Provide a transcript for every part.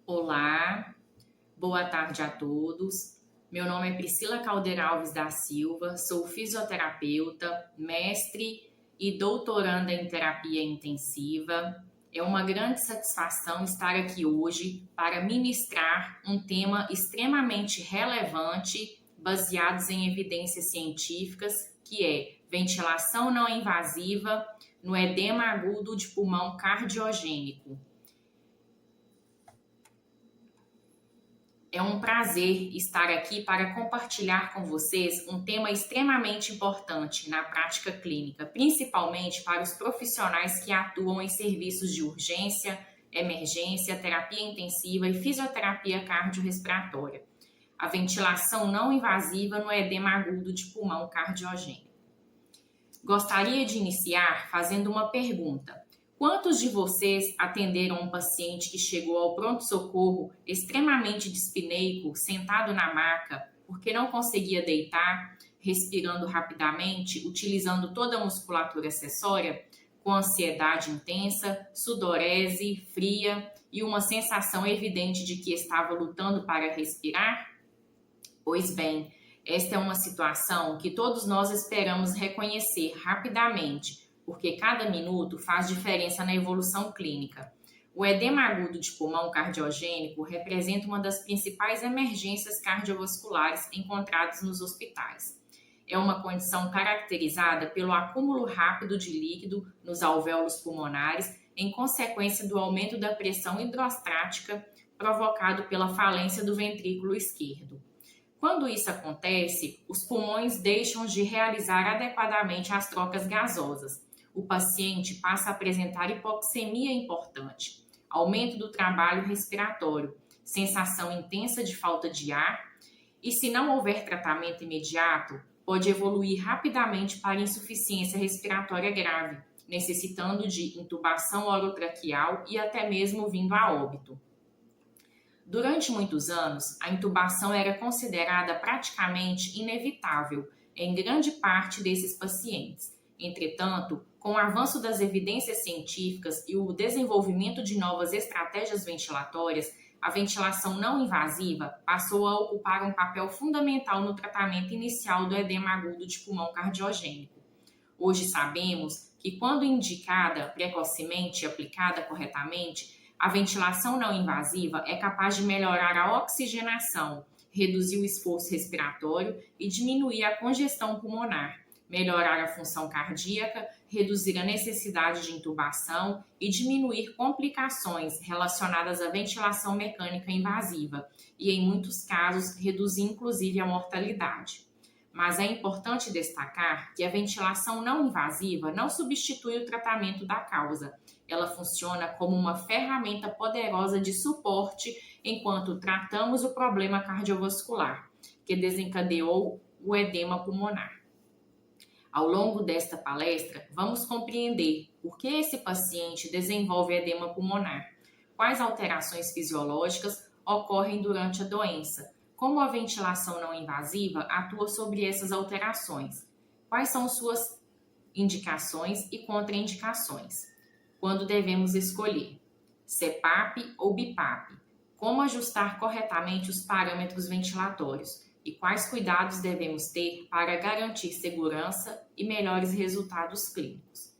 Olá, boa tarde a todos. Meu nome é Priscila Caldeira Alves da Silva, sou fisioterapeuta, mestre e doutoranda em terapia intensiva. É uma grande satisfação estar aqui hoje para ministrar um tema extremamente relevante, baseados em evidências científicas, que é ventilação não invasiva no edema agudo de pulmão cardiogênico. É um prazer estar aqui para compartilhar com vocês um tema extremamente importante na prática clínica, principalmente para os profissionais que atuam em serviços de urgência, emergência, terapia intensiva e fisioterapia cardiorrespiratória. A ventilação não invasiva no edema agudo de pulmão cardiogênico. Gostaria de iniciar fazendo uma pergunta. Quantos de vocês atenderam um paciente que chegou ao pronto-socorro extremamente dispneico, sentado na maca, porque não conseguia deitar, respirando rapidamente, utilizando toda a musculatura acessória, com ansiedade intensa, sudorese, fria e uma sensação evidente de que estava lutando para respirar? Pois bem, esta é uma situação que todos nós esperamos reconhecer rapidamente, porque cada minuto faz diferença na evolução clínica. O edema agudo de pulmão cardiogênico representa uma das principais emergências cardiovasculares encontradas nos hospitais. É uma condição caracterizada pelo acúmulo rápido de líquido nos alvéolos pulmonares em consequência do aumento da pressão hidrostática provocado pela falência do ventrículo esquerdo. Quando isso acontece, os pulmões deixam de realizar adequadamente as trocas gasosas. O paciente passa a apresentar hipoxemia importante, aumento do trabalho respiratório, sensação intensa de falta de ar e, se não houver tratamento imediato, pode evoluir rapidamente para insuficiência respiratória grave, necessitando de intubação orotraqueal e até mesmo vindo a óbito. Durante muitos anos, a intubação era considerada praticamente inevitável em grande parte desses pacientes. Entretanto, com o avanço das evidências científicas e o desenvolvimento de novas estratégias ventilatórias, a ventilação não invasiva passou a ocupar um papel fundamental no tratamento inicial do edema agudo de pulmão cardiogênico. Hoje sabemos que, quando indicada precocemente e aplicada corretamente, a ventilação não invasiva é capaz de melhorar a oxigenação, reduzir o esforço respiratório e diminuir a congestão pulmonar, melhorar a função cardíaca, reduzir a necessidade de intubação e diminuir complicações relacionadas à ventilação mecânica invasiva e, em muitos casos, reduzir inclusive a mortalidade. Mas é importante destacar que a ventilação não invasiva não substitui o tratamento da causa. Ela funciona como uma ferramenta poderosa de suporte enquanto tratamos o problema cardiovascular, que desencadeou o edema pulmonar. Ao longo desta palestra, vamos compreender por que esse paciente desenvolve edema pulmonar, quais alterações fisiológicas ocorrem durante a doença, como a ventilação não invasiva atua sobre essas alterações, quais são suas indicações e contraindicações, quando devemos escolher CPAP ou BiPAP, como ajustar corretamente os parâmetros ventilatórios e quais cuidados devemos ter para garantir segurança e melhores resultados clínicos.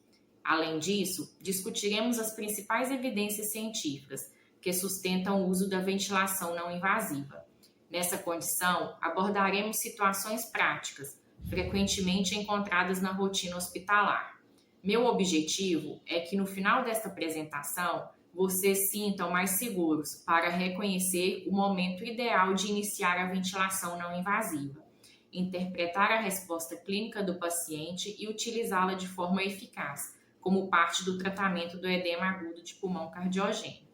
Além disso, discutiremos as principais evidências científicas que sustentam o uso da ventilação não invasiva. Nessa condição, abordaremos situações práticas, frequentemente encontradas na rotina hospitalar. Meu objetivo é que no final desta apresentação, vocês sintam mais seguros para reconhecer o momento ideal de iniciar a ventilação não invasiva, interpretar a resposta clínica do paciente e utilizá-la de forma eficaz, como parte do tratamento do edema agudo de pulmão cardiogênico.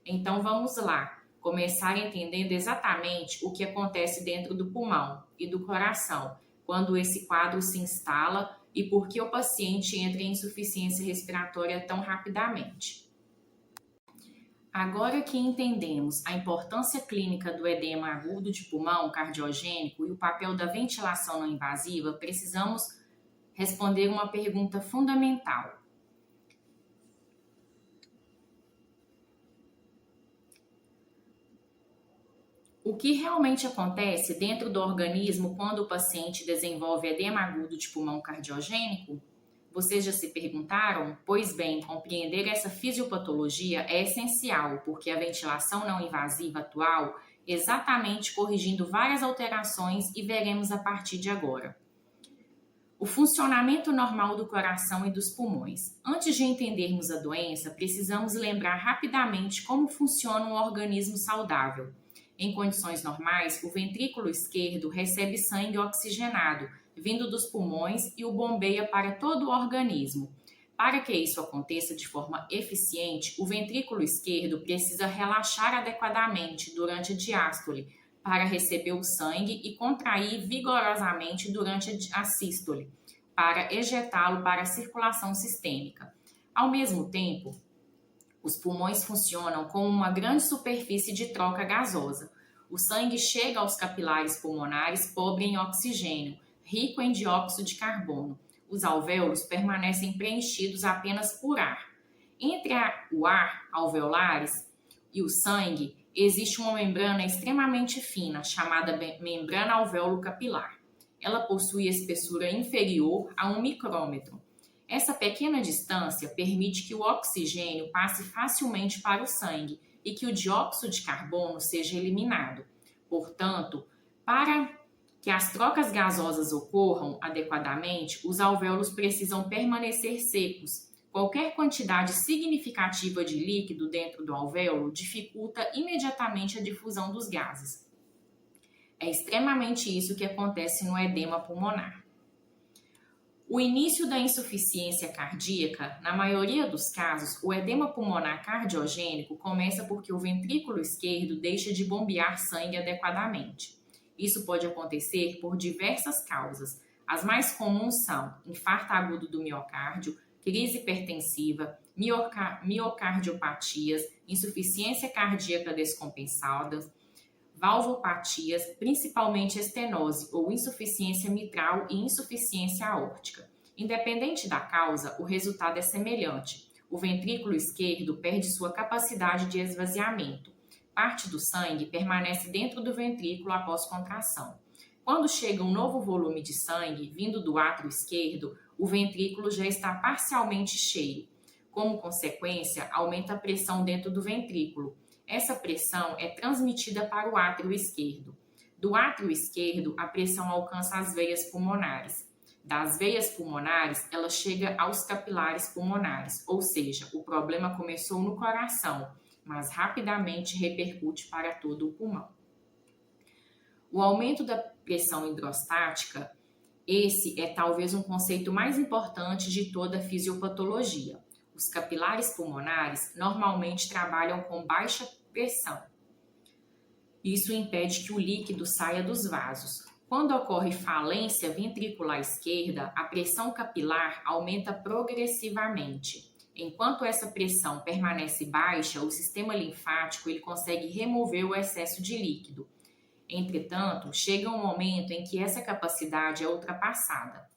Então vamos lá, começar entendendo exatamente o que acontece dentro do pulmão e do coração, quando esse quadro se instala e por que o paciente entra em insuficiência respiratória tão rapidamente. Agora que entendemos a importância clínica do edema agudo de pulmão cardiogênico e o papel da ventilação não invasiva, precisamos responder uma pergunta fundamental. O que realmente acontece dentro do organismo quando o paciente desenvolve edema agudo de pulmão cardiogênico? Vocês já se perguntaram? Pois bem, compreender essa fisiopatologia é essencial, porque a ventilação não invasiva atual exatamente corrigindo várias alterações e veremos a partir de agora. O funcionamento normal do coração e dos pulmões. Antes de entendermos a doença, precisamos lembrar rapidamente como funciona um organismo saudável. Em condições normais, o ventrículo esquerdo recebe sangue oxigenado, vindo dos pulmões e o bombeia para todo o organismo. Para que isso aconteça de forma eficiente, o ventrículo esquerdo precisa relaxar adequadamente durante a diástole para receber o sangue e contrair vigorosamente durante a sístole para ejetá-lo para a circulação sistêmica. Ao mesmo tempo, os pulmões funcionam como uma grande superfície de troca gasosa. O sangue chega aos capilares pulmonares pobre em oxigênio, rico em dióxido de carbono. Os alvéolos permanecem preenchidos apenas por ar. Entre o ar alveolares e o sangue, existe uma membrana extremamente fina, chamada membrana alvéolo capilar. Ela possui espessura inferior a 1 micrômetro. Essa pequena distância permite que o oxigênio passe facilmente para o sangue e que o dióxido de carbono seja eliminado. Portanto, para que as trocas gasosas ocorram adequadamente, os alvéolos precisam permanecer secos. Qualquer quantidade significativa de líquido dentro do alvéolo dificulta imediatamente a difusão dos gases. É extremamente isso que acontece no edema pulmonar. O início da insuficiência cardíaca, na maioria dos casos, o edema pulmonar cardiogênico começa porque o ventrículo esquerdo deixa de bombear sangue adequadamente. Isso pode acontecer por diversas causas. As mais comuns são infarto agudo do miocárdio, crise hipertensiva, miocardiopatias, insuficiência cardíaca descompensada, valvopatias, principalmente estenose ou insuficiência mitral e insuficiência aórtica. Independente da causa, o resultado é semelhante. O ventrículo esquerdo perde sua capacidade de esvaziamento. Parte do sangue permanece dentro do ventrículo após contração. Quando chega um novo volume de sangue vindo do átrio esquerdo, o ventrículo já está parcialmente cheio. Como consequência, aumenta a pressão dentro do ventrículo. Essa pressão é transmitida para o átrio esquerdo. Do átrio esquerdo, a pressão alcança as veias pulmonares. Das veias pulmonares, ela chega aos capilares pulmonares, ou seja, o problema começou no coração, mas rapidamente repercute para todo o pulmão. O aumento da pressão hidrostática, esse é talvez um conceito mais importante de toda a fisiopatologia. Os capilares pulmonares normalmente trabalham com baixa pressão. Isso impede que o líquido saia dos vasos. Quando ocorre falência ventricular esquerda, a pressão capilar aumenta progressivamente. Enquanto essa pressão permanece baixa, o sistema linfático ele consegue remover o excesso de líquido. Entretanto, chega um momento em que essa capacidade é ultrapassada.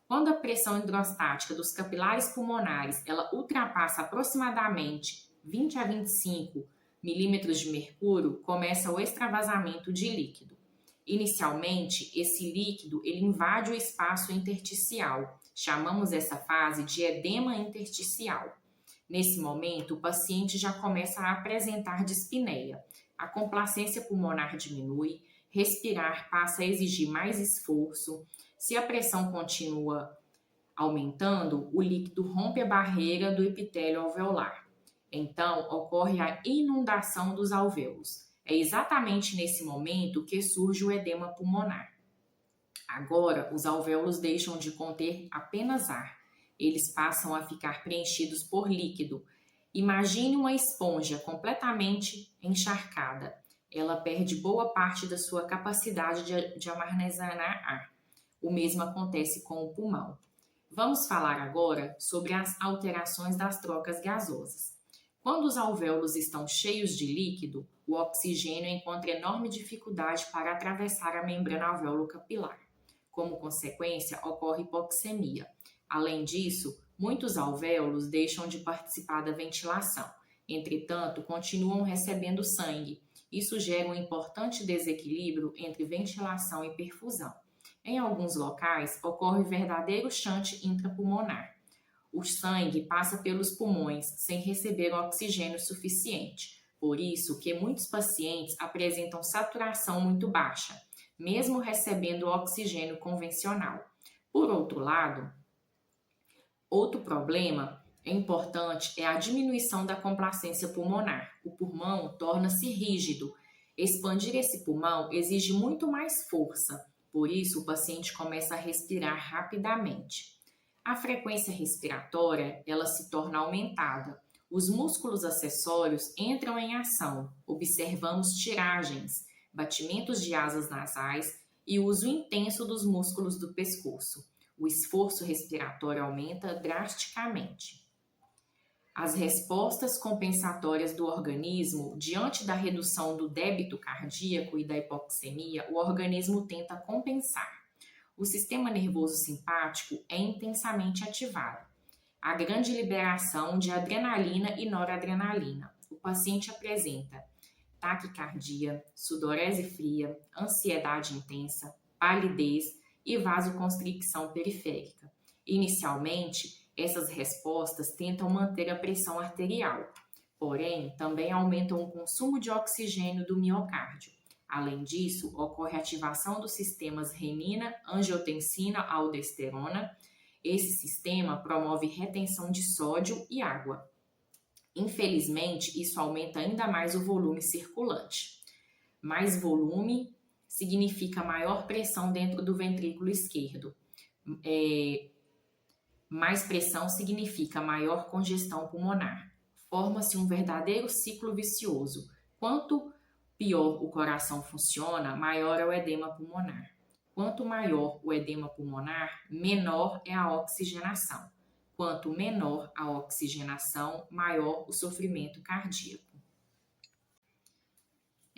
Quando a pressão hidrostática dos capilares pulmonares ela ultrapassa aproximadamente 20 a 25 milímetros de mercúrio, começa o extravasamento de líquido. Inicialmente, esse líquido ele invade o espaço intersticial. Chamamos essa fase de edema intersticial. Nesse momento, o paciente já começa a apresentar dispneia. A complacência pulmonar diminui, respirar passa a exigir mais esforço. Se a pressão continua aumentando, o líquido rompe a barreira do epitélio alveolar. Então, ocorre a inundação dos alvéolos. É exatamente nesse momento que surge o edema pulmonar. Agora, os alvéolos deixam de conter apenas ar. Eles passam a ficar preenchidos por líquido. Imagine uma esponja completamente encharcada. Ela perde boa parte da sua capacidade de armazenar ar. O mesmo acontece com o pulmão. Vamos falar agora sobre as alterações das trocas gasosas. Quando os alvéolos estão cheios de líquido, o oxigênio encontra enorme dificuldade para atravessar a membrana alvéolo-capilar. Como consequência, ocorre hipoxemia. Além disso, muitos alvéolos deixam de participar da ventilação. Entretanto, continuam recebendo sangue. Isso gera um importante desequilíbrio entre ventilação e perfusão. Em alguns locais, ocorre verdadeiro shunt intrapulmonar. O sangue passa pelos pulmões sem receber oxigênio suficiente. Por isso que muitos pacientes apresentam saturação muito baixa, mesmo recebendo oxigênio convencional. Por outro lado, outro problema importante é a diminuição da complacência pulmonar. O pulmão torna-se rígido. Expandir esse pulmão exige muito mais força, por isso o paciente começa a respirar rapidamente. A frequência respiratória, ela se torna aumentada. Os músculos acessórios entram em ação. Observamos tiragens, batimentos de asas nasais e uso intenso dos músculos do pescoço. O esforço respiratório aumenta drasticamente. As respostas compensatórias do organismo diante da redução do débito cardíaco e da hipoxemia, o organismo tenta compensar. O sistema nervoso simpático é intensamente ativado. Há grande liberação de adrenalina e noradrenalina. O paciente apresenta taquicardia, sudorese fria, ansiedade intensa, palidez e vasoconstricção periférica. Inicialmente, essas respostas tentam manter a pressão arterial, porém, também aumentam o consumo de oxigênio do miocárdio. Além disso, ocorre ativação dos sistemas renina, angiotensina, aldosterona. Esse sistema promove retenção de sódio e água. Infelizmente, isso aumenta ainda mais o volume circulante. Mais volume significa maior pressão dentro do ventrículo esquerdo. Mais pressão significa maior congestão pulmonar. Forma-se um verdadeiro ciclo vicioso. Quanto pior o coração funciona, maior é o edema pulmonar. Quanto maior o edema pulmonar, menor é a oxigenação. Quanto menor a oxigenação, maior o sofrimento cardíaco.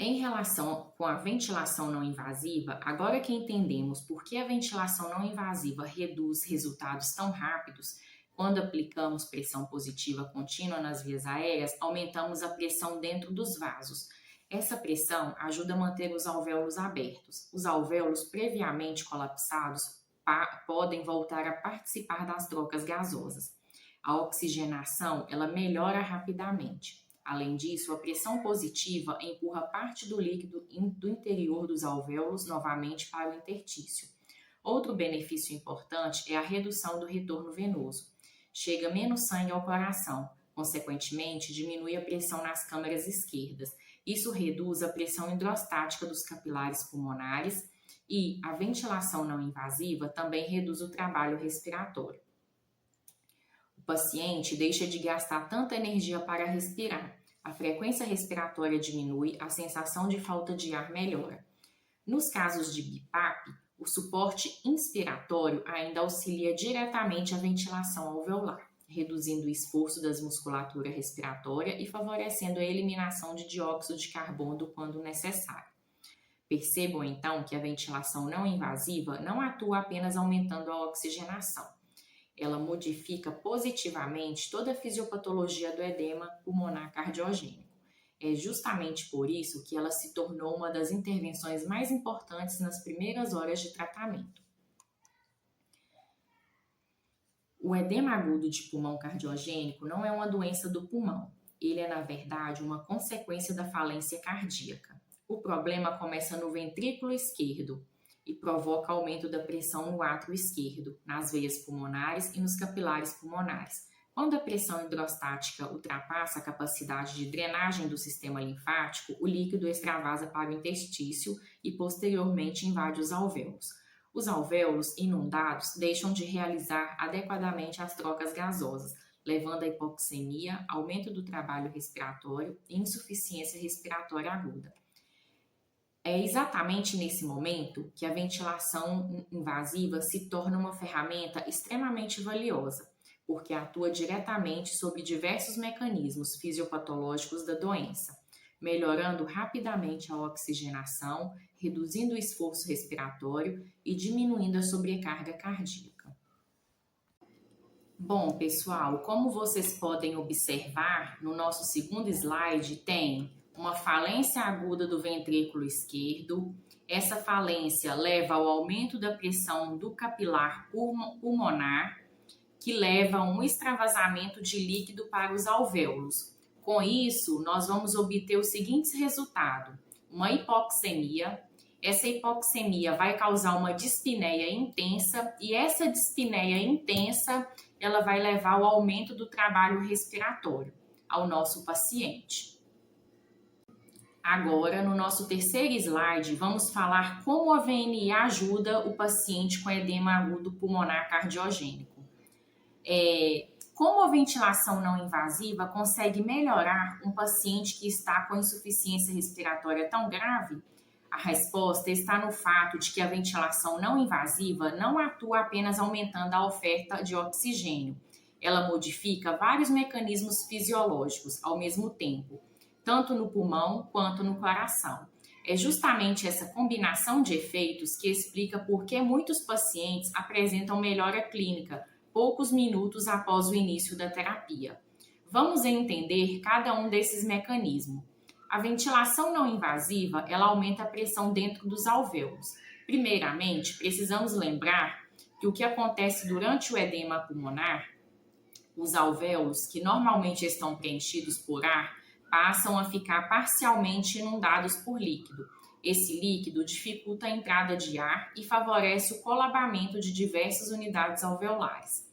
Em relação com a ventilação não invasiva, agora que entendemos por que a ventilação não invasiva reduz resultados tão rápidos, quando aplicamos pressão positiva contínua nas vias aéreas, aumentamos a pressão dentro dos vasos. Essa pressão ajuda a manter os alvéolos abertos. Os alvéolos previamente colapsados podem voltar a participar das trocas gasosas. A oxigenação, ela melhora rapidamente. Além disso, a pressão positiva empurra parte do líquido do interior dos alvéolos novamente para o intertício. Outro benefício importante é a redução do retorno venoso. Chega menos sangue ao coração, consequentemente, diminui a pressão nas câmaras esquerdas. Isso reduz a pressão hidrostática dos capilares pulmonares e a ventilação não invasiva também reduz o trabalho respiratório. O paciente deixa de gastar tanta energia para respirar. A frequência respiratória diminui, a sensação de falta de ar melhora. Nos casos de BiPAP, o suporte inspiratório ainda auxilia diretamente a ventilação alveolar, reduzindo o esforço das musculaturas respiratórias e favorecendo a eliminação de dióxido de carbono quando necessário. Percebam então que a ventilação não invasiva não atua apenas aumentando a oxigenação. Ela modifica positivamente toda a fisiopatologia do edema pulmonar cardiogênico. É justamente por isso que ela se tornou uma das intervenções mais importantes nas primeiras horas de tratamento. O edema agudo de pulmão cardiogênico não é uma doença do pulmão. Ele é, na verdade, uma consequência da falência cardíaca. O problema começa no ventrículo esquerdo e provoca aumento da pressão no átrio esquerdo, nas veias pulmonares e nos capilares pulmonares. Quando a pressão hidrostática ultrapassa a capacidade de drenagem do sistema linfático, o líquido extravasa para o interstício e posteriormente invade os alvéolos. Os alvéolos inundados deixam de realizar adequadamente as trocas gasosas, levando a hipoxemia, aumento do trabalho respiratório e insuficiência respiratória aguda. É exatamente nesse momento que a ventilação invasiva se torna uma ferramenta extremamente valiosa, porque atua diretamente sobre diversos mecanismos fisiopatológicos da doença, melhorando rapidamente a oxigenação, reduzindo o esforço respiratório e diminuindo a sobrecarga cardíaca. Bom, pessoal, como vocês podem observar, no nosso segundo slide tem uma falência aguda do ventrículo esquerdo. Essa falência leva ao aumento da pressão do capilar pulmonar, que leva a um extravasamento de líquido para os alvéolos. Com isso, nós vamos obter os seguintes resultados: uma hipoxemia. Essa hipoxemia vai causar uma dispneia intensa e essa dispneia intensa ela vai levar ao aumento do trabalho respiratório ao nosso paciente. Agora, no nosso terceiro slide, vamos falar como a VNI ajuda o paciente com edema agudo pulmonar cardiogênico. Como a ventilação não invasiva consegue melhorar um paciente que está com insuficiência respiratória tão grave? A resposta está no fato de que a ventilação não invasiva não atua apenas aumentando a oferta de oxigênio. Ela modifica vários mecanismos fisiológicos ao mesmo tempo, tanto no pulmão quanto no coração. É justamente essa combinação de efeitos que explica por que muitos pacientes apresentam melhora clínica poucos minutos após o início da terapia. Vamos entender cada um desses mecanismos. A ventilação não invasiva, ela aumenta a pressão dentro dos alvéolos. Primeiramente, precisamos lembrar que o que acontece durante o edema pulmonar, os alvéolos, que normalmente estão preenchidos por ar, passam a ficar parcialmente inundados por líquido. Esse líquido dificulta a entrada de ar e favorece o colabamento de diversas unidades alveolares.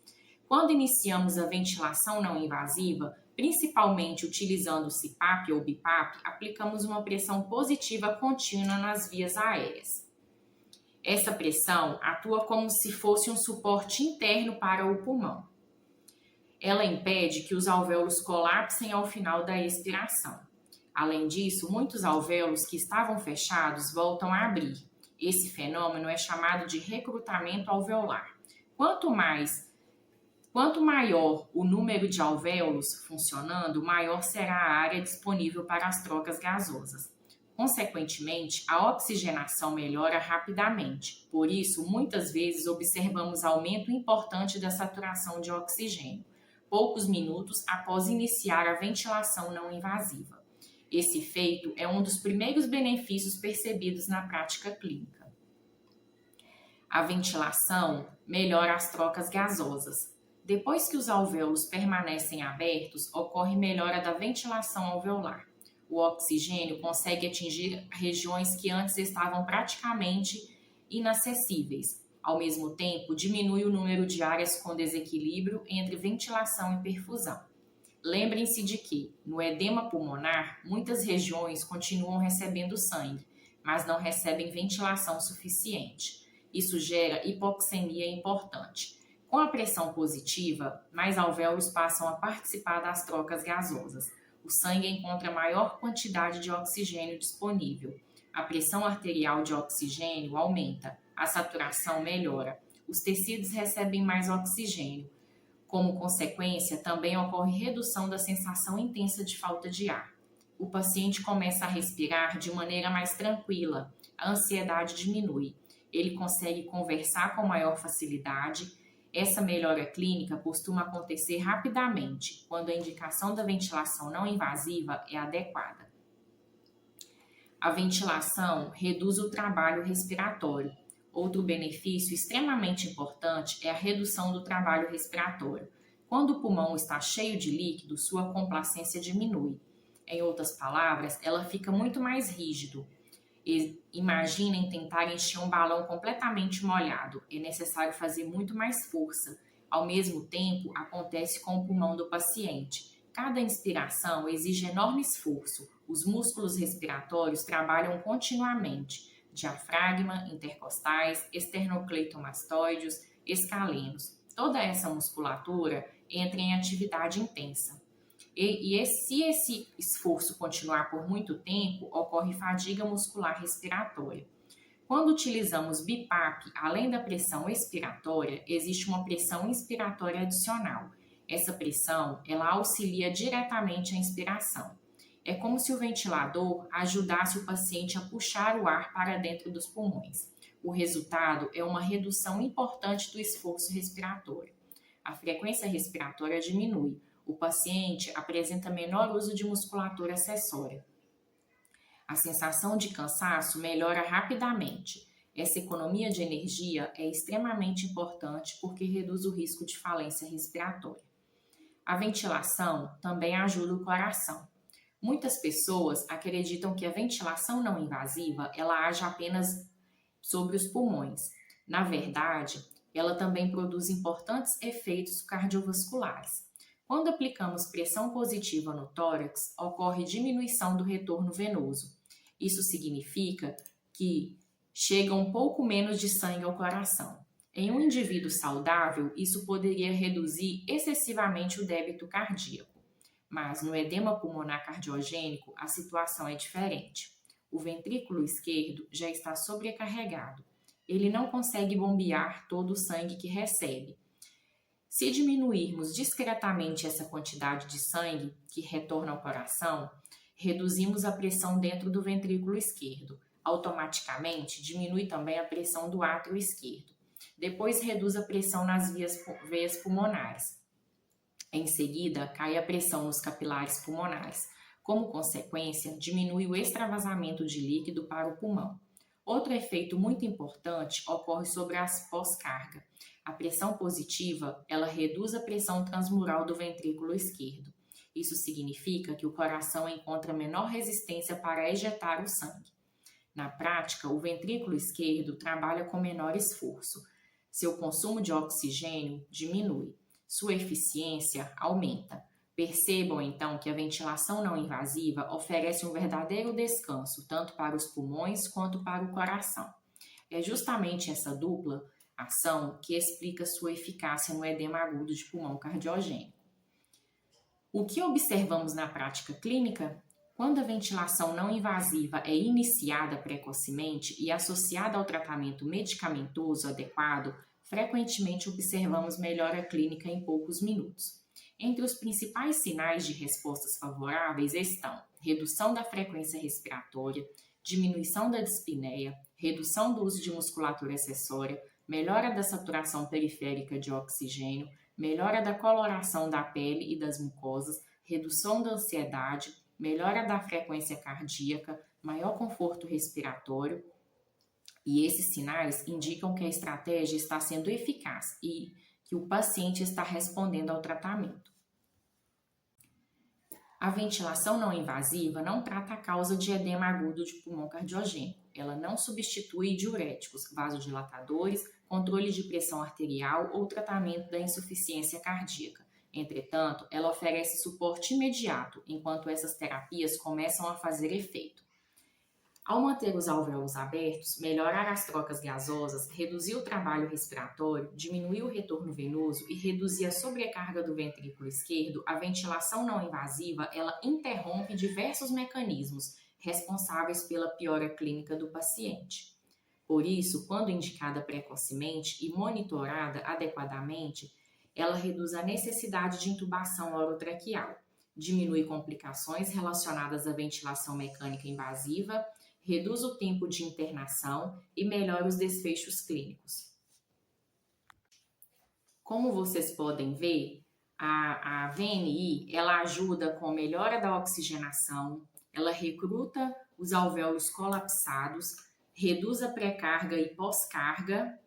Quando iniciamos a ventilação não invasiva, principalmente utilizando o CPAP ou BiPAP, aplicamos uma pressão positiva contínua nas vias aéreas. Essa pressão atua como se fosse um suporte interno para o pulmão. Ela impede que os alvéolos colapsem ao final da expiração. Além disso, muitos alvéolos que estavam fechados voltam a abrir. Esse fenômeno é chamado de recrutamento alveolar. Quanto maior o número de alvéolos funcionando, maior será a área disponível para as trocas gasosas. Consequentemente, a oxigenação melhora rapidamente. Por isso, muitas vezes observamos aumento importante da saturação de oxigênio, poucos minutos após iniciar a ventilação não invasiva. Esse efeito é um dos primeiros benefícios percebidos na prática clínica. A ventilação melhora as trocas gasosas. Depois que os alvéolos permanecem abertos, ocorre melhora da ventilação alveolar. O oxigênio consegue atingir regiões que antes estavam praticamente inacessíveis. Ao mesmo tempo, diminui o número de áreas com desequilíbrio entre ventilação e perfusão. Lembrem-se de que, no edema pulmonar, muitas regiões continuam recebendo sangue, mas não recebem ventilação suficiente. Isso gera hipoxemia importante. Com a pressão positiva, mais alvéolos passam a participar das trocas gasosas. O sangue encontra maior quantidade de oxigênio disponível. A pressão arterial de oxigênio aumenta. A saturação melhora. Os tecidos recebem mais oxigênio. Como consequência, também ocorre redução da sensação intensa de falta de ar. O paciente começa a respirar de maneira mais tranquila. A ansiedade diminui. Ele consegue conversar com maior facilidade. Essa melhora clínica costuma acontecer rapidamente, quando a indicação da ventilação não invasiva é adequada. A ventilação reduz o trabalho respiratório. Outro benefício extremamente importante é a redução do trabalho respiratório. Quando o pulmão está cheio de líquido, sua complacência diminui. Em outras palavras, ela fica muito mais rígido. Imaginem tentar encher um balão completamente molhado. É necessário fazer muito mais força. Ao mesmo tempo, acontece com o pulmão do paciente. Cada inspiração exige enorme esforço. Os músculos respiratórios trabalham continuamente. Diafragma, intercostais, esternocleidomastoides, escalenos. Toda essa musculatura entra em atividade intensa. Se esse esforço continuar por muito tempo, ocorre fadiga muscular respiratória. Quando utilizamos BiPAP, além da pressão expiratória, existe uma pressão inspiratória adicional. Essa pressão, ela auxilia diretamente a inspiração. É como se o ventilador ajudasse o paciente a puxar o ar para dentro dos pulmões. O resultado é uma redução importante do esforço respiratório. A frequência respiratória diminui. O paciente apresenta menor uso de musculatura acessória. A sensação de cansaço melhora rapidamente. Essa economia de energia é extremamente importante porque reduz o risco de falência respiratória. A ventilação também ajuda o coração. Muitas pessoas acreditam que a ventilação não invasiva ela age apenas sobre os pulmões. Na verdade, ela também produz importantes efeitos cardiovasculares. Quando aplicamos pressão positiva no tórax, ocorre diminuição do retorno venoso. Isso significa que chega um pouco menos de sangue ao coração. Em um indivíduo saudável, isso poderia reduzir excessivamente o débito cardíaco. Mas no edema pulmonar cardiogênico, a situação é diferente. O ventrículo esquerdo já está sobrecarregado. Ele não consegue bombear todo o sangue que recebe. Se diminuirmos discretamente essa quantidade de sangue que retorna ao coração, reduzimos a pressão dentro do ventrículo esquerdo. Automaticamente, diminui também a pressão do átrio esquerdo. Depois, reduz a pressão nas veias pulmonares. Em seguida, cai a pressão nos capilares pulmonares. Como consequência, diminui o extravasamento de líquido para o pulmão. Outro efeito muito importante ocorre sobre a pós-carga. A pressão positiva, ela reduz a pressão transmural do ventrículo esquerdo. Isso significa que o coração encontra menor resistência para ejetar o sangue. Na prática, o ventrículo esquerdo trabalha com menor esforço. Seu consumo de oxigênio diminui. Sua eficiência aumenta. Percebam, então, que a ventilação não invasiva oferece um verdadeiro descanso, tanto para os pulmões quanto para o coração. É justamente essa dupla ação que explica sua eficácia no edema agudo de pulmão cardiogênico. O que observamos na prática clínica? Quando a ventilação não invasiva é iniciada precocemente e associada ao tratamento medicamentoso adequado, frequentemente observamos melhora clínica em poucos minutos. Entre os principais sinais de respostas favoráveis estão redução da frequência respiratória, diminuição da dispneia, redução do uso de musculatura acessória, melhora da saturação periférica de oxigênio, melhora da coloração da pele e das mucosas, redução da ansiedade, melhora da frequência cardíaca, maior conforto respiratório. E esses sinais indicam que a estratégia está sendo eficaz e que o paciente está respondendo ao tratamento. A ventilação não invasiva não trata a causa de edema agudo de pulmão cardiogênico. Ela não substitui diuréticos, vasodilatadores, controle de pressão arterial ou tratamento da insuficiência cardíaca. Entretanto, ela oferece suporte imediato enquanto essas terapias começam a fazer efeito. Ao manter os alvéolos abertos, melhorar as trocas gasosas, reduzir o trabalho respiratório, diminuir o retorno venoso e reduzir a sobrecarga do ventrículo esquerdo, a ventilação não invasiva ela interrompe diversos mecanismos responsáveis pela piora clínica do paciente. Por isso, quando indicada precocemente e monitorada adequadamente, ela reduz a necessidade de intubação orotraqueal, diminui complicações relacionadas à ventilação mecânica invasiva, reduz o tempo de internação e melhora os desfechos clínicos. Como vocês podem ver, a VNI ela ajuda com a melhora da oxigenação, ela recruta os alvéolos colapsados, reduz a pré-carga e pós-carga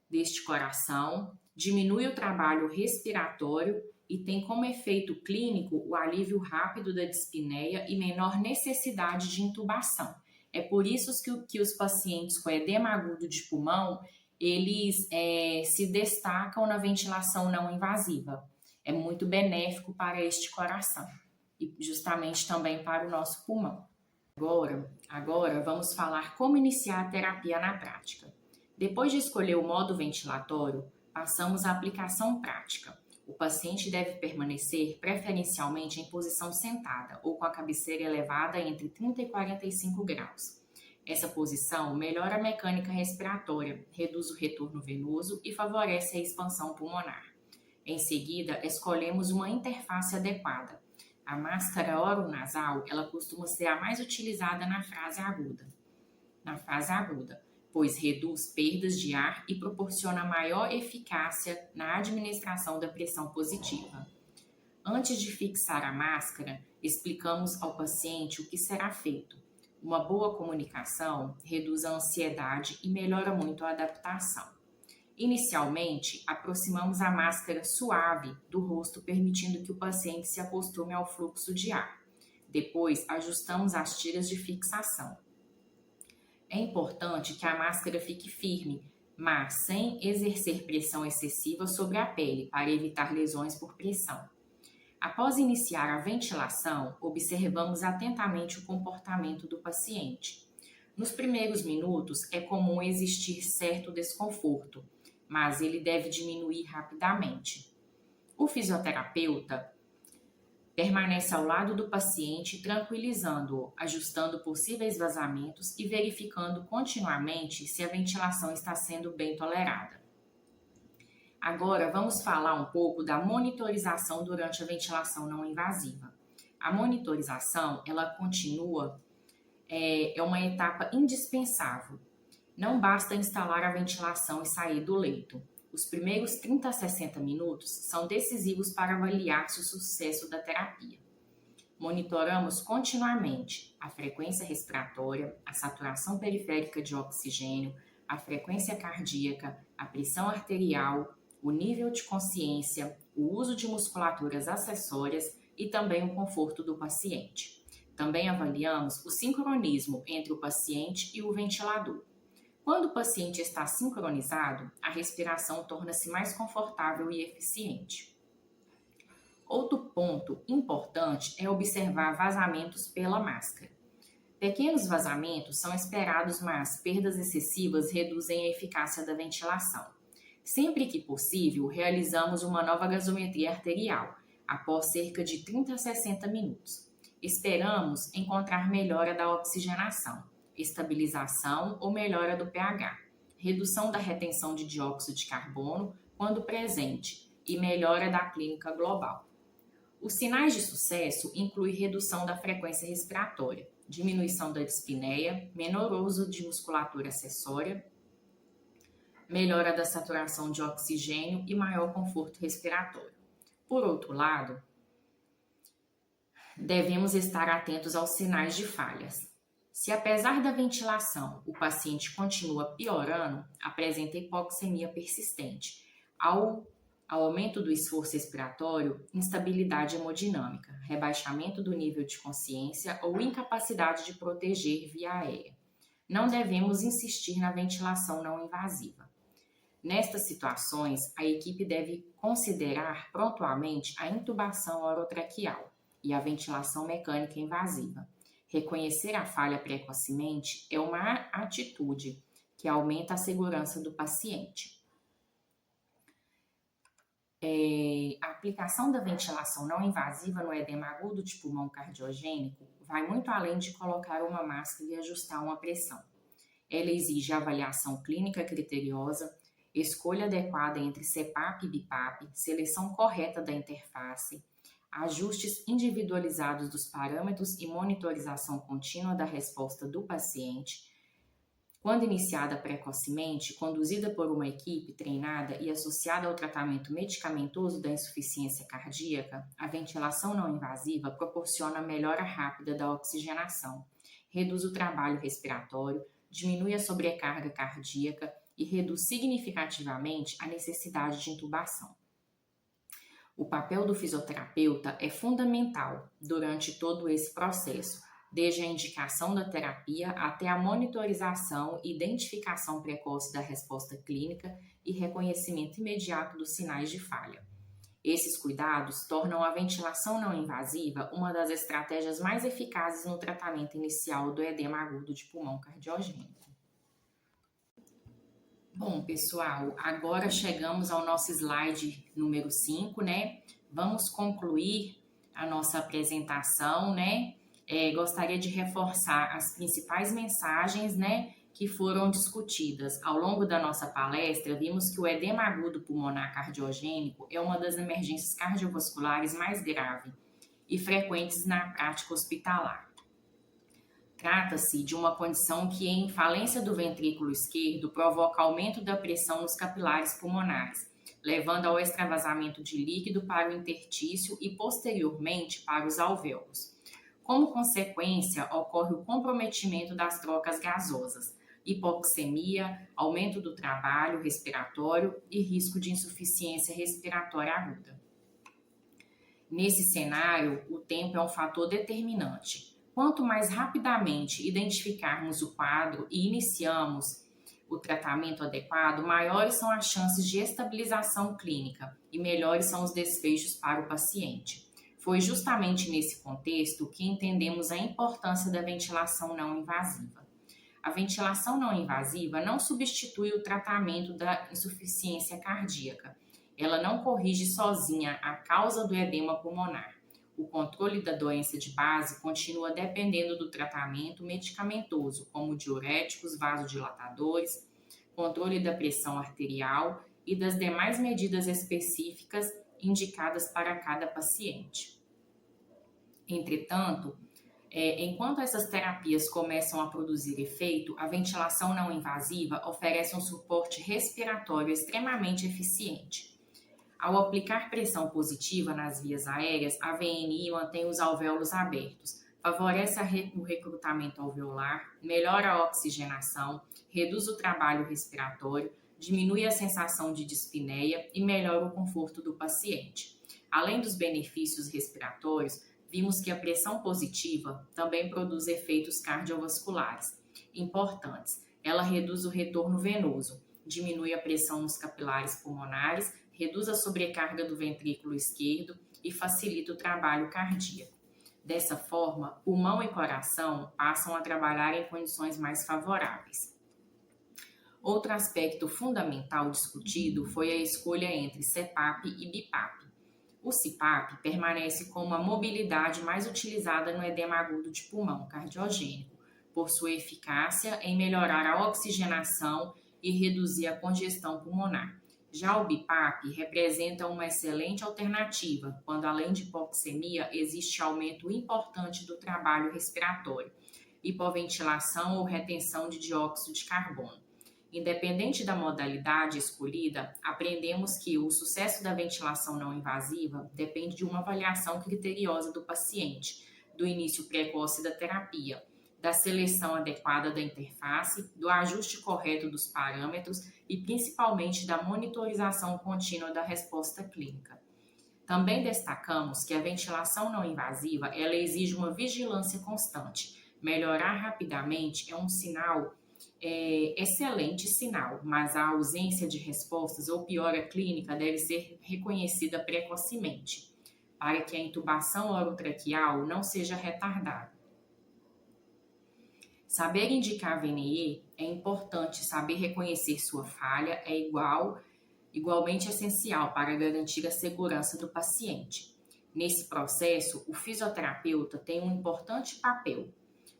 deste coração, diminui o trabalho respiratório e tem como efeito clínico o alívio rápido da dispneia e menor necessidade de intubação. É por isso que os pacientes com edema agudo de pulmão, eles se destacam na ventilação não invasiva. É muito benéfico para este coração e justamente também para o nosso pulmão. Agora vamos falar como iniciar a terapia na prática. Depois de escolher o modo ventilatório, passamos à aplicação prática. O paciente deve permanecer preferencialmente em posição sentada ou com a cabeceira elevada entre 30 e 45 graus. Essa posição melhora a mecânica respiratória, reduz o retorno venoso e favorece a expansão pulmonar. Em seguida, escolhemos uma interface adequada. A máscara oronasal, ela costuma ser a mais utilizada na fase aguda, pois reduz perdas de ar e proporciona maior eficácia na administração da pressão positiva. Antes de fixar a máscara, explicamos ao paciente o que será feito. Uma boa comunicação reduz a ansiedade e melhora muito a adaptação. Inicialmente, aproximamos a máscara suave do rosto, permitindo que o paciente se acostume ao fluxo de ar. Depois, ajustamos as tiras de fixação. É importante que a máscara fique firme, mas sem exercer pressão excessiva sobre a pele, para evitar lesões por pressão. Após iniciar a ventilação, observamos atentamente o comportamento do paciente. Nos primeiros minutos, é comum existir certo desconforto, mas ele deve diminuir rapidamente. O fisioterapeuta permanece ao lado do paciente, tranquilizando-o, ajustando possíveis vazamentos e verificando continuamente se a ventilação está sendo bem tolerada. Agora vamos falar um pouco da monitorização durante a ventilação não invasiva. A monitorização, ela continua, é uma etapa indispensável. Não basta instalar a ventilação e sair do leito. Os primeiros 30 a 60 minutos são decisivos para avaliar-se o sucesso da terapia. Monitoramos continuamente a frequência respiratória, a saturação periférica de oxigênio, a frequência cardíaca, a pressão arterial, o nível de consciência, o uso de musculaturas acessórias e também o conforto do paciente. Também avaliamos o sincronismo entre o paciente e o ventilador. Quando o paciente está sincronizado, a respiração torna-se mais confortável e eficiente. Outro ponto importante é observar vazamentos pela máscara. Pequenos vazamentos são esperados, mas perdas excessivas reduzem a eficácia da ventilação. Sempre que possível, realizamos uma nova gasometria arterial, após cerca de 30 a 60 minutos. Esperamos encontrar melhora da oxigenação, estabilização ou melhora do pH, redução da retenção de dióxido de carbono quando presente e melhora da clínica global. Os sinais de sucesso incluem redução da frequência respiratória, diminuição da dispneia, menor uso de musculatura acessória, melhora da saturação de oxigênio e maior conforto respiratório. Por outro lado, devemos estar atentos aos sinais de falhas. Se apesar da ventilação o paciente continua piorando, apresenta hipoxemia persistente, ao aumento do esforço respiratório, instabilidade hemodinâmica, rebaixamento do nível de consciência ou incapacidade de proteger via aérea. Não devemos insistir na ventilação não invasiva. Nestas situações, a equipe deve considerar prontamente a intubação orotraqueal e a ventilação mecânica invasiva. Reconhecer a falha precocemente é uma atitude que aumenta a segurança do paciente. A aplicação da ventilação não invasiva no edema agudo de pulmão cardiogênico vai muito além de colocar uma máscara e ajustar uma pressão. Ela exige avaliação clínica criteriosa, escolha adequada entre CPAP e BiPAP, seleção correta da interface, ajustes individualizados dos parâmetros e monitorização contínua da resposta do paciente. Quando iniciada precocemente, conduzida por uma equipe treinada e associada ao tratamento medicamentoso da insuficiência cardíaca, a ventilação não invasiva proporciona melhora rápida da oxigenação, reduz o trabalho respiratório, diminui a sobrecarga cardíaca e reduz significativamente a necessidade de intubação. O papel do fisioterapeuta é fundamental durante todo esse processo, desde a indicação da terapia até a monitorização e identificação precoce da resposta clínica e reconhecimento imediato dos sinais de falha. Esses cuidados tornam a ventilação não invasiva uma das estratégias mais eficazes no tratamento inicial do edema agudo de pulmão cardiogênico. Bom, pessoal, agora chegamos ao nosso slide número 5, né? Vamos concluir a nossa apresentação, né? Gostaria de reforçar as principais mensagens, né, que foram discutidas. Ao longo da nossa palestra, vimos que o edema agudo pulmonar cardiogênico é uma das emergências cardiovasculares mais graves e frequentes na prática hospitalar. Trata-se de uma condição que, em falência do ventrículo esquerdo, provoca aumento da pressão nos capilares pulmonares, levando ao extravasamento de líquido para o intertício e, posteriormente, para os alvéolos. Como consequência, ocorre o comprometimento das trocas gasosas, hipoxemia, aumento do trabalho respiratório e risco de insuficiência respiratória aguda. Nesse cenário, o tempo é um fator determinante. Quanto mais rapidamente identificarmos o quadro e iniciamos o tratamento adequado, maiores são as chances de estabilização clínica e melhores são os desfechos para o paciente. Foi justamente nesse contexto que entendemos a importância da ventilação não invasiva. A ventilação não invasiva não substitui o tratamento da insuficiência cardíaca. Ela não corrige sozinha a causa do edema pulmonar. O controle da doença de base continua dependendo do tratamento medicamentoso, como diuréticos, vasodilatadores, controle da pressão arterial e das demais medidas específicas indicadas para cada paciente. Entretanto, enquanto essas terapias começam a produzir efeito, a ventilação não invasiva oferece um suporte respiratório extremamente eficiente. Ao aplicar pressão positiva nas vias aéreas, a VNI mantém os alvéolos abertos, favorece o recrutamento alveolar, melhora a oxigenação, reduz o trabalho respiratório, diminui a sensação de dispneia e melhora o conforto do paciente. Além dos benefícios respiratórios, vimos que a pressão positiva também produz efeitos cardiovasculares importantes. Ela reduz o retorno venoso, diminui a pressão nos capilares pulmonares, reduz a sobrecarga do ventrículo esquerdo e facilita o trabalho cardíaco. Dessa forma, pulmão e coração passam a trabalhar em condições mais favoráveis. Outro aspecto fundamental discutido foi a escolha entre CPAP e BiPAP. O CPAP permanece como a mobilidade mais utilizada no edema agudo de pulmão cardiogênico, por sua eficácia em melhorar a oxigenação e reduzir a congestão pulmonar. Já o BiPAP representa uma excelente alternativa, quando além de hipoxemia existe aumento importante do trabalho respiratório, hipoventilação ou retenção de dióxido de carbono. Independente da modalidade escolhida, aprendemos que o sucesso da ventilação não invasiva depende de uma avaliação criteriosa do paciente, do início precoce da terapia, da seleção adequada da interface, do ajuste correto dos parâmetros e principalmente da monitorização contínua da resposta clínica. Também destacamos que a ventilação não invasiva ela exige uma vigilância constante. Melhorar rapidamente é um excelente sinal, mas a ausência de respostas ou piora clínica deve ser reconhecida precocemente, para que a intubação orotraqueal não seja retardada. Saber indicar VNE é importante, saber reconhecer sua falha é igualmente essencial para garantir a segurança do paciente. Nesse processo, o fisioterapeuta tem um importante papel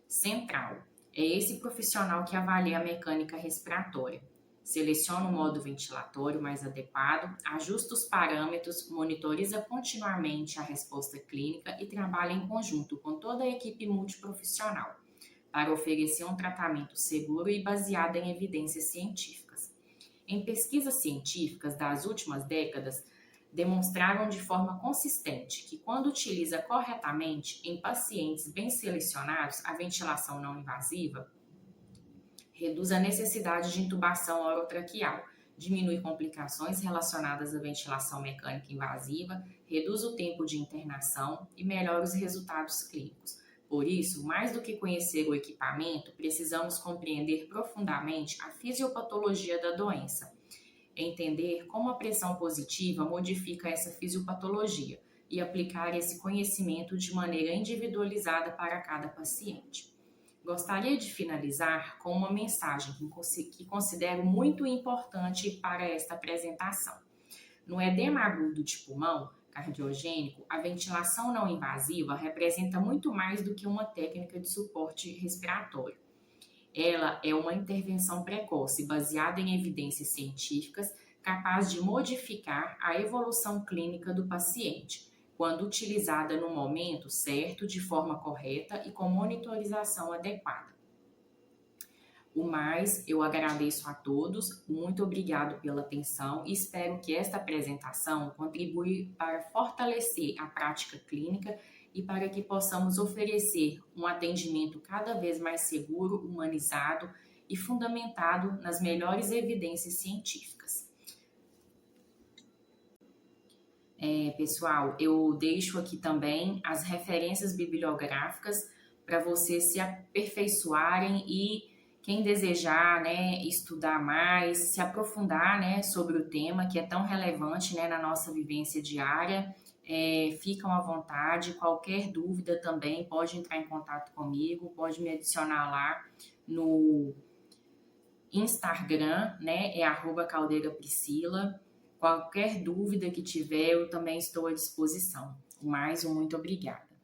central. É esse profissional que avalia a mecânica respiratória, seleciona o modo ventilatório mais adequado, ajusta os parâmetros, monitoriza continuamente a resposta clínica e trabalha em conjunto com toda a equipe multiprofissional para oferecer um tratamento seguro e baseado em evidências científicas. Em pesquisas científicas das últimas décadas, demonstraram de forma consistente que, quando utiliza corretamente em pacientes bem selecionados, a ventilação não invasiva reduz a necessidade de intubação orotraqueal, diminui complicações relacionadas à ventilação mecânica invasiva, reduz o tempo de internação e melhora os resultados clínicos. Por isso, mais do que conhecer o equipamento, precisamos compreender profundamente a fisiopatologia da doença, entender como a pressão positiva modifica essa fisiopatologia e aplicar esse conhecimento de maneira individualizada para cada paciente. Gostaria de finalizar com uma mensagem que considero muito importante para esta apresentação. No edema agudo de pulmão cardiogênico, a ventilação não invasiva representa muito mais do que uma técnica de suporte respiratório. Ela é uma intervenção precoce baseada em evidências científicas capaz de modificar a evolução clínica do paciente, quando utilizada no momento certo, de forma correta e com monitorização adequada. Eu agradeço a todos, muito obrigado pela atenção e espero que esta apresentação contribua para fortalecer a prática clínica e para que possamos oferecer um atendimento cada vez mais seguro, humanizado e fundamentado nas melhores evidências científicas. Pessoal, eu deixo aqui também as referências bibliográficas para vocês se aperfeiçoarem e quem desejar, né, estudar mais, se aprofundar, né, sobre o tema que é tão relevante, né, na nossa vivência diária, ficam à vontade. Qualquer dúvida também pode entrar em contato comigo, pode me adicionar lá no Instagram, né, é @caldeirapriscila. Qualquer dúvida que tiver, eu também estou à disposição. Mais um muito obrigada.